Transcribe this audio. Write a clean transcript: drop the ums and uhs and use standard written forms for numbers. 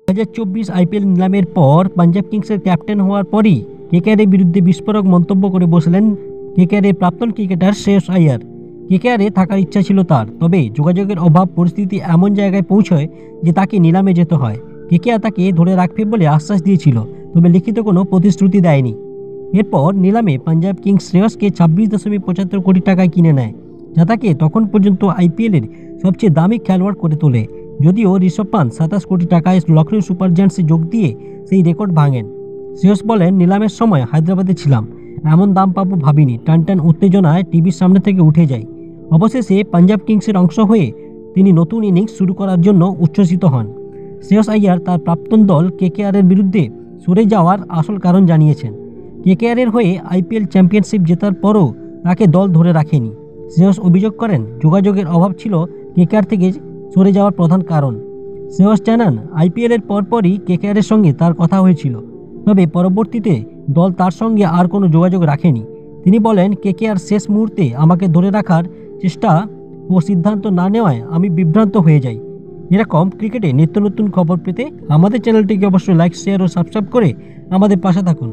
2024 IPL নিলামের পর পাঞ্জাব কিংসের captain হওয়ার পরই কেকেআরের বিরুদ্ধে বিস্ফোরক মন্তব্য করে বসলেন কেকেআরের প্রাক্তন ক্রিকেটার শ্রেয়স আইয়ার। কেকেআরে থাকার ইচ্ছা ছিল তার, তবে যোগাযোগের অভাব পরিস্থিতি এমন জায়গায় পৌঁছয় যে তাকে নিলামে যেতে হয়। কেকেআর তাকে ধরে রাখবে বলে আশ্বাস দিয়েছিল, তবে লিখিত কোনো প্রতিশ্রুতি দেয়নি। এরপর নিলামে পাঞ্জাব কিংস শ্রেয়সকে 26.75 কোটি টাকায় কিনে নেয়, যা তাকে তখন পর্যন্ত আইপিএলের সবচেয়ে দামি খেলোয়াড় করে তোলে। যদিও ঋষভ পান্ত 27 কোটি টাকায় লখনৌ সুপার জায়ান্টসে যোগ দিয়ে সেই রেকর্ড ভাঙেন। শ্রেয়স বলেন, নিলামের সময় হায়দ্রাবাদে ছিলাম, এমন দাম পাবো ভাবিনি। টানটান উত্তেজনায় টিভির সামনে থেকে উঠে যাই। অবশেষে পাঞ্জাব কিংসের অংশ হয়ে তিনি নতুন ইনিংস শুরু করার জন্য উচ্ছ্বসিত হন। শ্রেয়স আইয়ার তার প্রাক্তন দল কেকেআরের বিরুদ্ধে সরে যাওয়ার আসল কারণ জানিয়েছেন। কেকেআরের হয়ে আইপিএল চ্যাম্পিয়নশিপ জেতার পরও তাকে দল ধরে রাখেনি। শ্রেয়স অভিযোগ করেন, যোগাযোগের অভাব ছিল কেকেআর থেকে সরে যাওয়ার প্রধান কারণ। শ্রেয়স জানান, আইপিএলের পরপরই কেকেআরের সঙ্গে তার কথা হয়েছিল, তবে পরবর্তীতে দল তার সঙ্গে আর কোনো যোগাযোগ রাখেনি। তিনি বলেন, কেকেআর শেষ মুহূর্তে আমাকে ধরে রাখার চেষ্টা ও সিদ্ধান্ত না নেওয়ায় আমি বিভ্রান্ত হয়ে যাই। এরকম ক্রিকেটে নিত্য নতুন খবর পেতে আমাদের চ্যানেলটিকে অবশ্যই লাইক, শেয়ার ও সাবস্ক্রাইব করে আমাদের পাশে থাকুন।